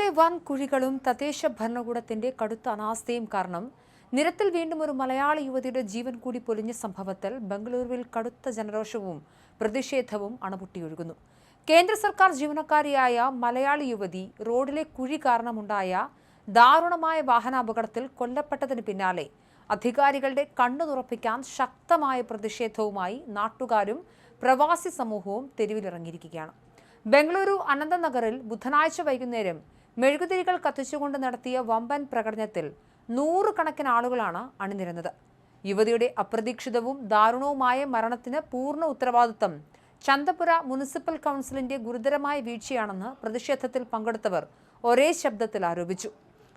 റോഡിലെ വൻ കുഴികളും തദ്ദേശ ഭരണകൂടത്തിന്റെ കടുത്ത അനാസ്ഥയും കാരണം നിരത്തിൽ വീണ്ടും ഒരു മലയാളി യുവതിയുടെ ജീവൻ കൂടി പൊലിഞ്ഞ സംഭവത്തിൽ ബംഗളൂരുവിൽ കടുത്ത ജനരോഷവും പ്രതിഷേധവും അണപൊട്ടിയൊഴുകുന്നു. കേന്ദ്ര സർക്കാർ ജീവനക്കാരിയായ മലയാളി യുവതി റോഡിലെ കുഴി കാരണമുണ്ടായ ദാരുണമായ വാഹനാപകടത്തിൽ കൊല്ലപ്പെട്ടതിന് പിന്നാലെ അധികാരികളുടെ കണ്ണു തുറപ്പിക്കാൻ ശക്തമായ പ്രതിഷേധവുമായി നാട്ടുകാരും പ്രവാസി സമൂഹവും തെരുവിലിറങ്ങിയിരിക്കുകയാണ്. ബംഗളൂരു അനന്തനഗറിൽ ബുധനാഴ്ച വൈകുന്നേരം മെഴുകുതിരികൾ കത്തിച്ചുകൊണ്ട് നടത്തിയ വമ്പൻ പ്രകടനത്തിൽ നൂറുകണക്കിന് ആളുകളാണ് അണിനിരന്നത്. യുവതിയുടെ അപ്രതീക്ഷിതവും ദാരുണവുമായ മരണത്തിന് പൂർണ്ണ ഉത്തരവാദിത്തം ചന്തപുര മുനിസിപ്പൽ കൗൺസിലിന്റെ ഗുരുതരമായ വീഴ്ചയാണെന്ന് പ്രതിഷേധത്തിൽ പങ്കെടുത്തവർ ഒരേ ശബ്ദത്തിൽ ആരോപിച്ചു.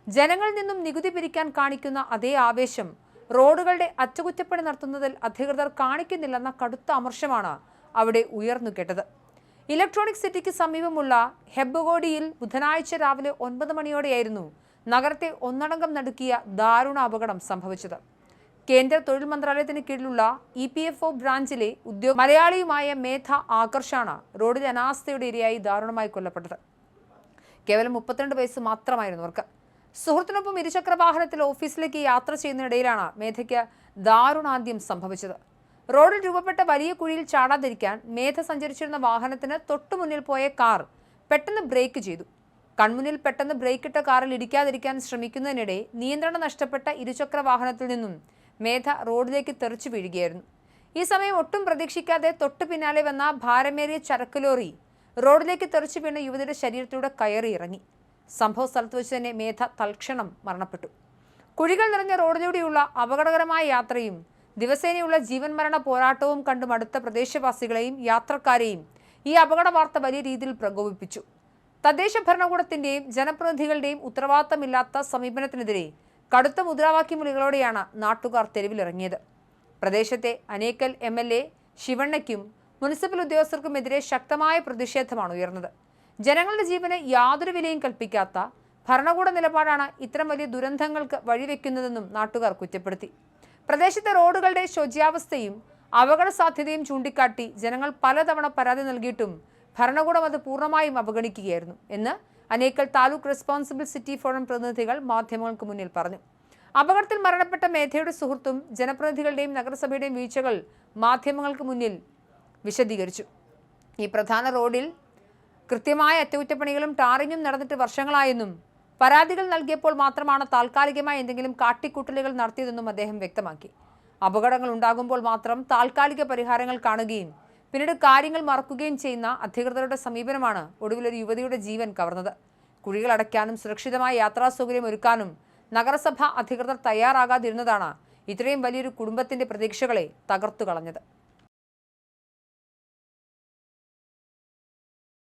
ജനങ്ങളിൽ നിന്നും നികുതി പിരിക്കാൻ കാണിക്കുന്ന അതേ ആവേശം റോഡുകളുടെ അറ്റകുറ്റപ്പണി നടത്തുന്നതിൽ അധികൃതർ കാണിക്കുന്നില്ലെന്ന കടുത്ത അമർഷമാണ് അവിടെ ഉയർന്നു കേട്ടത്. ഇലക്ട്രോണിക് സിറ്റിക്ക് സമീപമുള്ള ഹെബ്ബഗോഡിയിൽ ബുധനാഴ്ച രാവിലെ 9 മണിയോടെയായിരുന്നു നഗരത്തെ ഒന്നടങ്കം നടുക്കിയ ദാരുണ അപകടം സംഭവിച്ചത്. കേന്ദ്ര തൊഴിൽ മന്ത്രാലയത്തിന് കീഴിലുള്ള EPFO ബ്രാഞ്ചിലെ മലയാളിയുമായ മേധ ആകർഷാണ് റോഡിലെ അനാസ്ഥയുടെ ഇരയായി ദാരുണമായി കൊല്ലപ്പെട്ടത്. കേവലം 32 വയസ്സ് മാത്രമായിരുന്നു അവർക്ക്. സുഹൃത്തിനൊപ്പം ഇരുചക്ര വാഹനത്തിൽ ഓഫീസിലേക്ക് യാത്ര ചെയ്യുന്നതിനിടയിലാണ് മേധയ്ക്ക് ദാരുണാന്ത്യം സംഭവിച്ചത്. റോഡിൽ രൂപപ്പെട്ട വലിയ കുഴിയിൽ ചാടാതിരിക്കാൻ മേധ സഞ്ചരിച്ചിരുന്ന വാഹനത്തിന് തൊട്ടുമുന്നിൽ പോയ കാർ പെട്ടെന്ന് ബ്രേക്ക് ചെയ്തു. കൺമുന്നിൽ പെട്ടെന്ന് ബ്രേക്കിട്ട കാറിൽ ഇടിക്കാതിരിക്കാൻ ശ്രമിക്കുന്നതിനിടെ നിയന്ത്രണം നഷ്ടപ്പെട്ട ഇരുചക്ര വാഹനത്തിൽ നിന്നും മേധ റോഡിലേക്ക് തെറിച്ചു വീഴുകയായിരുന്നു. ഈ സമയം ഒട്ടും പ്രതീക്ഷിക്കാതെ തൊട്ടു പിന്നാലെ വന്ന ഭാരമേറിയ ചരക്ക് ലോറി റോഡിലേക്ക് തെറിച്ചു വീണ യുവതിയുടെ ശരീരത്തിലൂടെ കയറി ഇറങ്ങി. സംഭവ സ്ഥലത്ത് വെച്ച് തന്നെ മേധ തൽക്ഷണം മരണപ്പെട്ടു. കുഴികൾ നിറഞ്ഞ റോഡിലൂടെയുള്ള അപകടകരമായ യാത്രയും ദിവസേനയുള്ള ജീവൻ മരണ പോരാട്ടവും കണ്ടു മടുത്ത പ്രദേശവാസികളെയും യാത്രക്കാരെയും ഈ അപകട വാർത്ത വലിയ രീതിയിൽ പ്രകോപിപ്പിച്ചു. തദ്ദേശ ഭരണകൂടത്തിന്റെയും ജനപ്രതിനിധികളുടെയും ഉത്തരവാദിത്തമില്ലാത്ത സമീപനത്തിനെതിരെ കടുത്ത മുദ്രാവാക്യമുളികളോടെയാണ് നാട്ടുകാർ തെരുവിലിറങ്ങിയത്. പ്രദേശത്തെ അനേക്കൽ MLA ശിവണ്ണയ്ക്കും മുനിസിപ്പൽ ഉദ്യോഗസ്ഥർക്കുമെതിരെ ശക്തമായ പ്രതിഷേധമാണ് ഉയർന്നത്. ജനങ്ങളുടെ ജീവന് യാതൊരു വിലയും കൽപ്പിക്കാത്ത ഭരണകൂട നിലപാടാണ് ഇത്തരം വലിയ ദുരന്തങ്ങൾക്ക് വഴിവെക്കുന്നതെന്നും നാട്ടുകാർ കുറ്റപ്പെടുത്തി. പ്രദേശത്തെ റോഡുകളുടെ ശോച്യാവസ്ഥയും അപകട സാധ്യതയും ചൂണ്ടിക്കാട്ടി ജനങ്ങൾ പലതവണ പരാതി നൽകിയിട്ടും ഭരണകൂടം അത് പൂർണ്ണമായും അവഗണിക്കുകയായിരുന്നു എന്ന് Anekal taluk responsible city forum പ്രതിനിധികൾ മാധ്യമങ്ങൾക്ക് മുന്നിൽ പറഞ്ഞു. അപകടത്തിൽ മരണപ്പെട്ട മേധയുടെ സുഹൃത്തും ജനപ്രതിനിധികളുടെയും നഗരസഭയുടെയും വീഴ്ചകൾ മാധ്യമങ്ങൾക്ക് മുന്നിൽ വിശദീകരിച്ചു. ഈ പ്രധാന റോഡിൽ കൃത്യമായ അറ്റകുറ്റപ്പണികളും ടാറിങ്ങും നടന്നിട്ട് വർഷങ്ങളായെന്നും പരാതികൾ നൽകിയപ്പോൾ മാത്രമാണ് താൽക്കാലികമായി എന്തെങ്കിലും കാട്ടിക്കൂട്ടലുകൾ നടത്തിയതെന്നും അദ്ദേഹം വ്യക്തമാക്കി. അപകടങ്ങൾ ഉണ്ടാകുമ്പോൾ മാത്രം താൽക്കാലിക പരിഹാരങ്ങൾ കാണുകയും പിന്നീട് കാര്യങ്ങൾ മറക്കുകയും ചെയ്യുന്ന അധികൃതരുടെ സമീപനമാണ് ഒടുവിൽ ഒരു യുവതിയുടെ ജീവൻ കവർന്നത്. കുഴികൾ അടയ്ക്കാനും സുരക്ഷിതമായ യാത്രാ സൗകര്യം ഒരുക്കാനും നഗരസഭ അധികൃതർ തയ്യാറാകാതിരുന്നതാണ് ഇത്രയും വലിയൊരു കുടുംബത്തിന്റെ പ്രതീക്ഷകളെ തകർത്തു കളഞ്ഞത്.